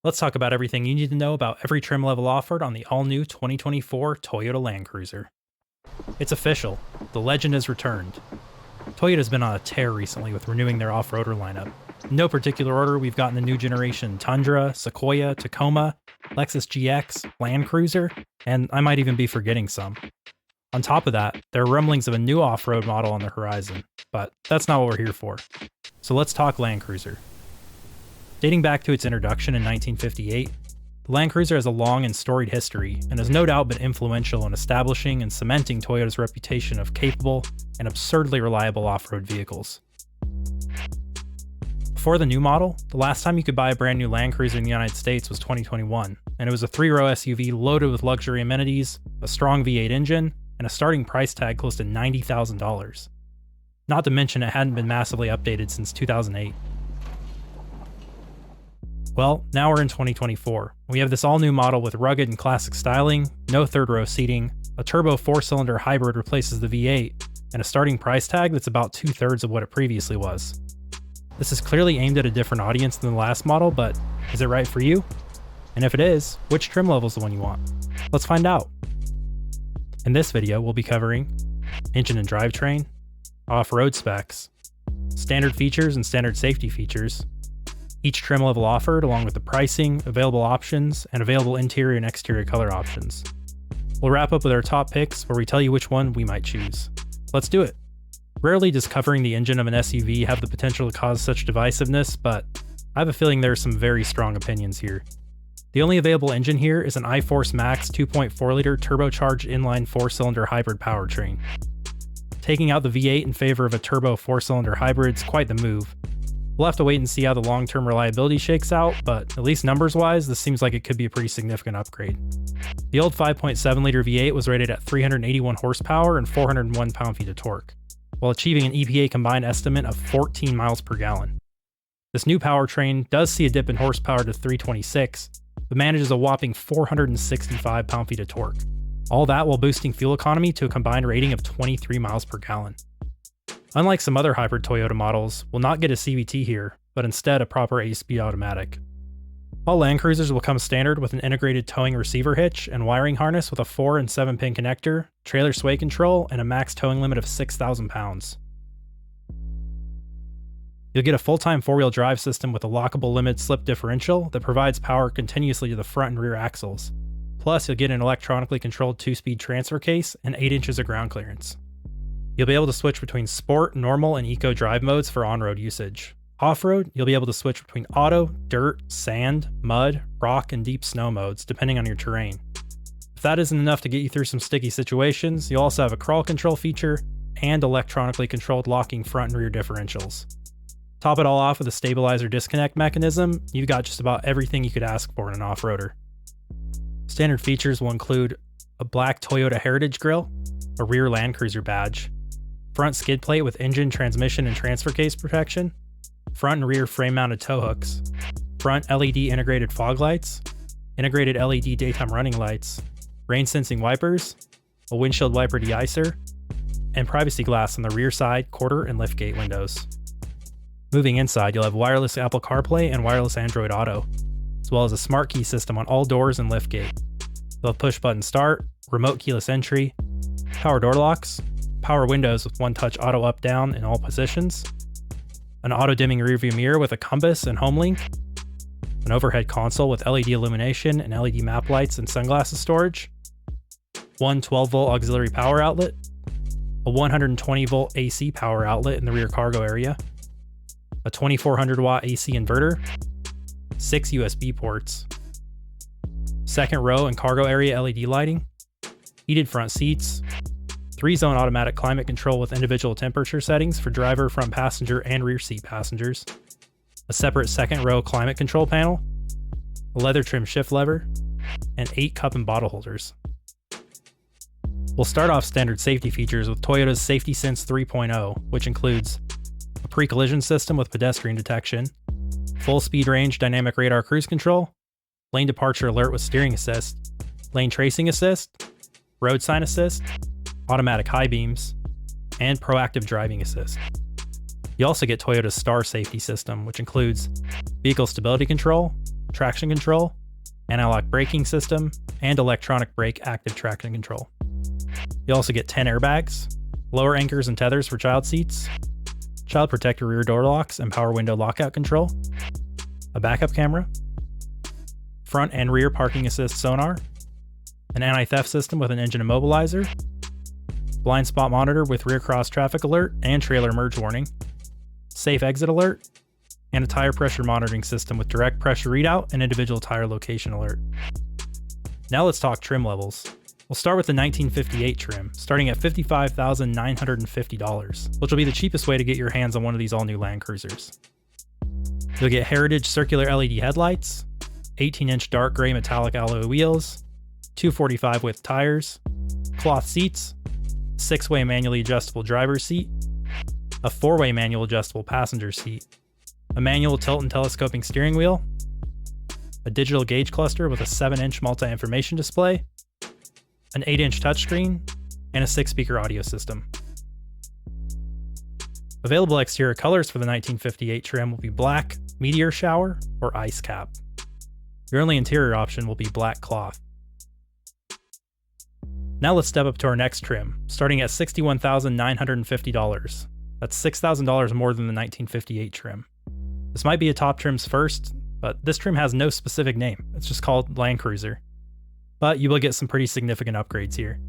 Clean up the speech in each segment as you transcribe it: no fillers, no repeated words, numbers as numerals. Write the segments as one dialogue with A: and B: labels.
A: Let's talk about everything you need to know about every trim level offered on the all-new 2024 Toyota Land Cruiser. It's official, the legend has returned. Toyota's been on a tear recently with renewing their off-roader lineup. In no particular order, we've gotten the new generation Tundra, Sequoia, Tacoma, Lexus GX, Land Cruiser, and I might even be forgetting some. On top of that, there are rumblings of a new off-road model on the horizon, but that's not what we're here for. So let's talk Land Cruiser. Dating back to its introduction in 1958, the Land Cruiser has a long and storied history and has no doubt been influential in establishing and cementing Toyota's reputation of capable and absurdly reliable off-road vehicles. Before the new model, the last time you could buy a brand new Land Cruiser in the United States was 2021, and it was a 3-row SUV loaded with luxury amenities, a strong V8 engine, and a starting price tag close to $90,000. Not to mention it hadn't been massively updated since 2008. Well, now we're in 2024. We have this all-new model with rugged and classic styling, no third-row seating, a turbo 4-cylinder hybrid replaces the V8, and a starting price tag that's about 2/3 of what it previously was. This is clearly aimed at a different audience than the last model, but is it right for you? And if it is, which trim level is the one you want? Let's find out. In this video, we'll be covering engine and drivetrain, off-road specs, standard features and standard safety features, each trim level offered along with the pricing, available options, and available interior and exterior color options. We'll wrap up with our top picks where we tell you which one we might choose. Let's do it. Rarely does covering the engine of an SUV have the potential to cause such divisiveness, but I have a feeling there are some very strong opinions here. The only available engine here is an iForce Max 2.4-liter turbocharged inline 4-cylinder hybrid powertrain. Taking out the V8 in favor of a turbo 4-cylinder hybrid is quite the move. We'll have to wait and see how the long-term reliability shakes out, but at least numbers-wise, this seems like it could be a pretty significant upgrade. The old 5.7-liter V8 was rated at 381 horsepower and 401 pound-feet of torque, while achieving an EPA combined estimate of 14 miles per gallon. This new powertrain does see a dip in horsepower to 326, but manages a whopping 465 pound-feet of torque. All that while boosting fuel economy to a combined rating of 23 miles per gallon. Unlike some other hybrid Toyota models, we'll not get a CVT here, but instead a proper 8-speed automatic. All Land Cruisers will come standard with an integrated towing receiver hitch and wiring harness with a 4 and 7-pin connector, trailer sway control, and a max towing limit of 6,000 pounds. You'll get a full-time 4-wheel drive system with a lockable limited slip differential that provides power continuously to the front and rear axles. Plus, you'll get an electronically controlled 2-speed transfer case and 8 inches of ground clearance. You'll be able to switch between sport, normal, and eco drive modes for on-road usage. Off-road, you'll be able to switch between auto, dirt, sand, mud, rock, and deep snow modes, depending on your terrain. If that isn't enough to get you through some sticky situations, you'll also have a crawl control feature and electronically controlled locking front and rear differentials. Top it all off with a stabilizer disconnect mechanism, you've got just about everything you could ask for in an off-roader. Standard features will include a black Toyota Heritage grille, a rear Land Cruiser badge, front skid plate with engine, transmission, and transfer case protection, front and rear frame-mounted tow hooks, front LED integrated fog lights, integrated LED daytime running lights, rain-sensing wipers, a windshield wiper de-icer, and privacy glass on the rear side, quarter, and liftgate windows. Moving inside, you'll have wireless Apple CarPlay and wireless Android Auto, as well as a smart key system on all doors and liftgate. You'll have push-button start, remote keyless entry, power door locks, power windows with one-touch auto up-down in all positions, an auto-dimming rearview mirror with a compass and home link, an overhead console with LED illumination and LED map lights and sunglasses storage, one 12-volt auxiliary power outlet, a 120-volt AC power outlet in the rear cargo area, a 2400-watt AC inverter, 6 USB ports, second row and cargo area LED lighting, heated front seats, 3-zone automatic climate control with individual temperature settings for driver, front passenger, and rear seat passengers, a separate second row climate control panel, a leather trim shift lever, and 8 cup and bottle holders. We'll start off standard safety features with Toyota's Safety Sense 3.0, which includes a pre-collision system with pedestrian detection, full speed range dynamic radar cruise control, lane departure alert with steering assist, lane tracing assist, road sign assist, automatic high beams, and proactive driving assist. You also get Toyota's Star safety system, which includes vehicle stability control, traction control, anti-lock braking system, and electronic brake active traction control. You also get 10 airbags, lower anchors and tethers for child seats, child protector rear door locks and power window lockout control, a backup camera, front and rear parking assist sonar, an anti-theft system with an engine immobilizer, blind spot monitor with rear cross traffic alert and trailer merge warning, safe exit alert, and a tire pressure monitoring system with direct pressure readout and individual tire location alert. Now let's talk trim levels. We'll start with the 1958 trim, starting at $55,950, which will be the cheapest way to get your hands on one of these all-new Land Cruisers. You'll get Heritage circular LED headlights, 18-inch dark gray metallic alloy wheels, 245 width tires, cloth seats, 6-way manually adjustable driver's seat, a 4-way manual adjustable passenger seat, a manual tilt and telescoping steering wheel, a digital gauge cluster with a 7-inch multi-information display, an 8-inch touchscreen, and a 6-speaker audio system. Available exterior colors for the 1958 trim will be black, meteor shower, or ice cap. Your only interior option will be black cloth. Now let's step up to our next trim, starting at $61,950. That's $6,000 more than the 1958 trim. This might be a top trim's first, but this trim has no specific name. It's just called Land Cruiser. But you will get some pretty significant upgrades here.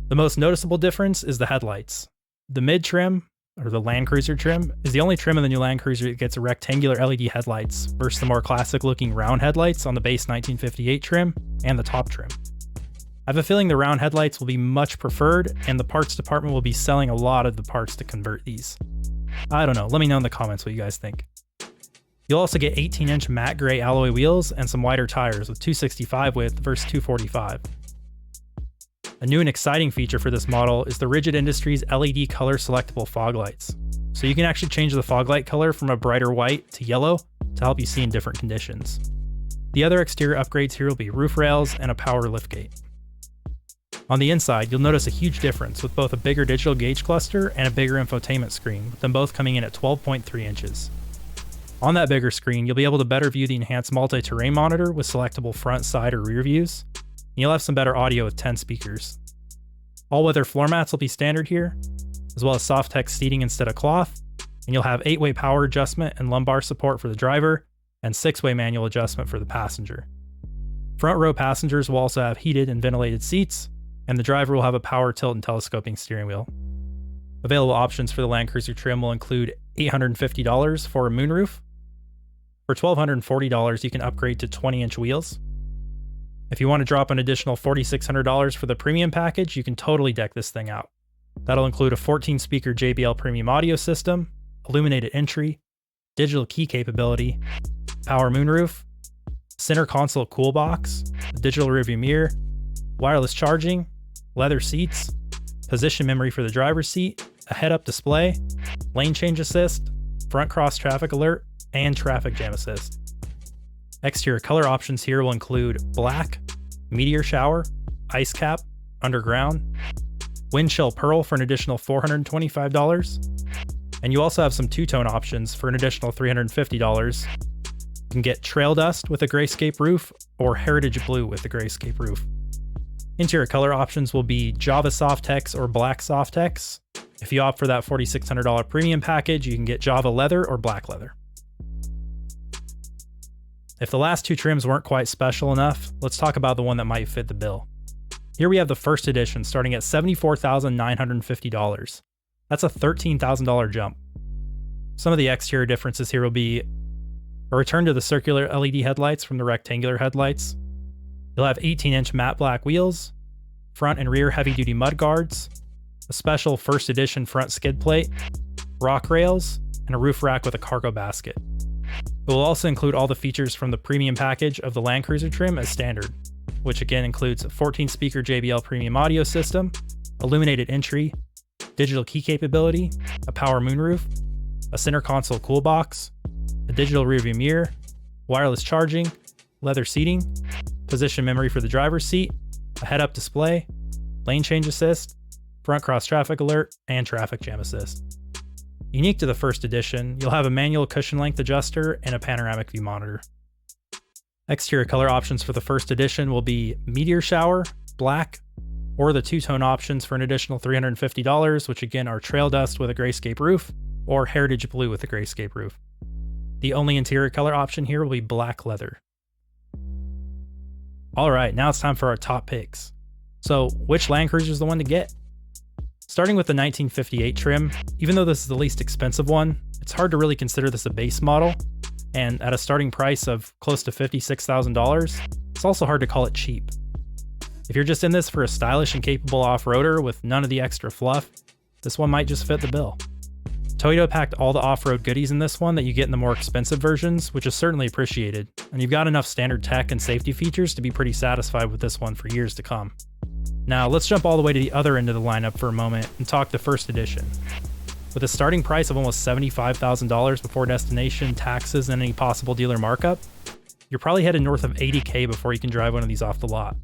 A: The most noticeable difference is the headlights. The mid trim, or the Land Cruiser trim, is the only trim in the new Land Cruiser that gets rectangular LED headlights versus the more classic looking round headlights on the base 1958 trim and the top trim. I have a feeling the round headlights will be much preferred, and the parts department will be selling a lot of the parts to convert these. I don't know, let me know in the comments what you guys think. You'll also get 18-inch matte gray alloy wheels and some wider tires with 265 width versus 245. A new and exciting feature for this model is the Rigid Industries LED color selectable fog lights. So you can actually change the fog light color from a brighter white to yellow to help you see in different conditions. The other exterior upgrades here will be roof rails and a power liftgate. On the inside, you'll notice a huge difference with both a bigger digital gauge cluster and a bigger infotainment screen, with them both coming in at 12.3 inches. On that bigger screen, you'll be able to better view the enhanced multi-terrain monitor with selectable front, side, or rear views, and you'll have some better audio with 10 speakers. All-weather floor mats will be standard here, as well as soft-tex seating instead of cloth, and you'll have 8-way power adjustment and lumbar support for the driver, and 6-way manual adjustment for the passenger. Front row passengers will also have heated and ventilated seats, and the driver will have a power tilt and telescoping steering wheel. Available options for the Land Cruiser trim will include $850 for a moonroof. For $1,240, you can upgrade to 20-inch wheels. If you want to drop an additional $4,600 for the premium package, you can totally deck this thing out. That'll include a 14-speaker JBL premium audio system, illuminated entry, digital key capability, power moonroof, center console cool box, a digital rearview mirror, wireless charging, leather seats, position memory for the driver's seat, a head-up display, lane change assist, front cross traffic alert, and traffic jam assist. Exterior color options here will include black, meteor shower, ice cap, underground, windchill pearl for an additional $425, and you also have some two-tone options for an additional $350. You can get trail dust with a grayscape roof or heritage blue with a grayscape roof. Interior color options will be Java Softex or Black Softex. If you opt for that $4,600 premium package, you can get Java leather or black leather. If the last two trims weren't quite special enough, let's talk about the one that might fit the bill. Here we have the first edition starting at $74,950. That's a $13,000 jump. Some of the exterior differences here will be a return to the circular LED headlights from the rectangular headlights. You'll have 18-inch matte black wheels, front and rear heavy-duty mud guards, a special first edition front skid plate, rock rails, and a roof rack with a cargo basket. It will also include all the features from the premium package of the Land Cruiser trim as standard, which again includes a 14-speaker JBL premium audio system, illuminated entry, digital key capability, a power moonroof, a center console cool box, a digital rearview mirror, wireless charging, leather seating, position memory for the driver's seat, a head-up display, lane change assist, front cross traffic alert, and traffic jam assist. Unique to the first edition, you'll have a manual cushion length adjuster and a panoramic view monitor. Exterior color options for the first edition will be Meteor Shower, Black, or the two-tone options for an additional $350, which again are Trail Dust with a grayscape roof, or Heritage Blue with a grayscape roof. The only interior color option here will be Black Leather. Alright, now it's time for our top picks. So, which Land Cruiser is the one to get? Starting with the 1958 trim, even though this is the least expensive one, it's hard to really consider this a base model, and at a starting price of close to $56,000, it's also hard to call it cheap. If you're just in this for a stylish and capable off-roader with none of the extra fluff, this one might just fit the bill. Toyota packed all the off-road goodies in this one that you get in the more expensive versions, which is certainly appreciated, and you've got enough standard tech and safety features to be pretty satisfied with this one for years to come. Now let's jump all the way to the other end of the lineup for a moment and talk the first edition. With a starting price of almost $75,000 before destination, taxes, and any possible dealer markup, you're probably headed north of $80K before you can drive one of these off the lot.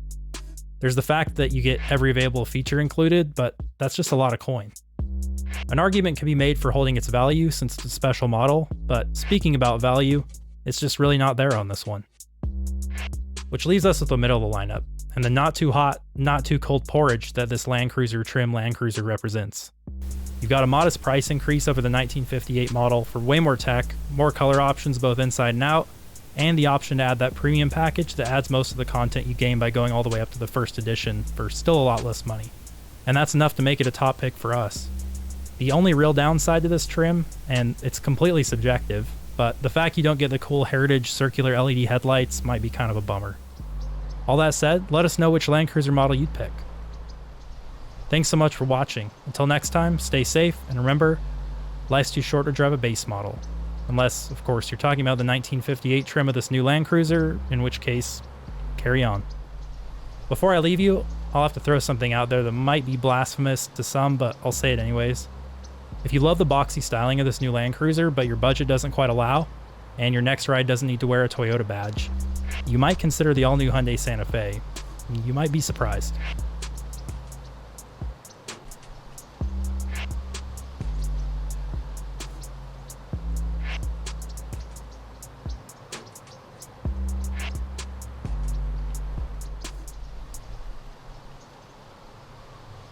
A: There's the fact that you get every available feature included, but that's just a lot of coin. An argument can be made for holding its value since it's a special model, but speaking about value, it's just really not there on this one. Which leaves us with the middle of the lineup, and the not too hot, not too cold porridge that this Land Cruiser trim Land Cruiser represents. You've got a modest price increase over the 1958 model for way more tech, more color options both inside and out, and the option to add that premium package that adds most of the content you gain by going all the way up to the first edition for still a lot less money. And that's enough to make it a top pick for us. The only real downside to this trim, and it's completely subjective, but the fact you don't get the cool Heritage circular LED headlights might be kind of a bummer. All that said, let us know which Land Cruiser model you'd pick. Thanks so much for watching. Until next time, stay safe, and remember, life's too short to drive a base model. Unless, of course, you're talking about the 1958 trim of this new Land Cruiser, in which case, carry on. Before I leave you, I'll have to throw something out there that might be blasphemous to some, but I'll say it anyways. If you love the boxy styling of this new Land Cruiser, but your budget doesn't quite allow, and your next ride doesn't need to wear a Toyota badge, you might consider the all-new Hyundai Santa Fe. You might be surprised.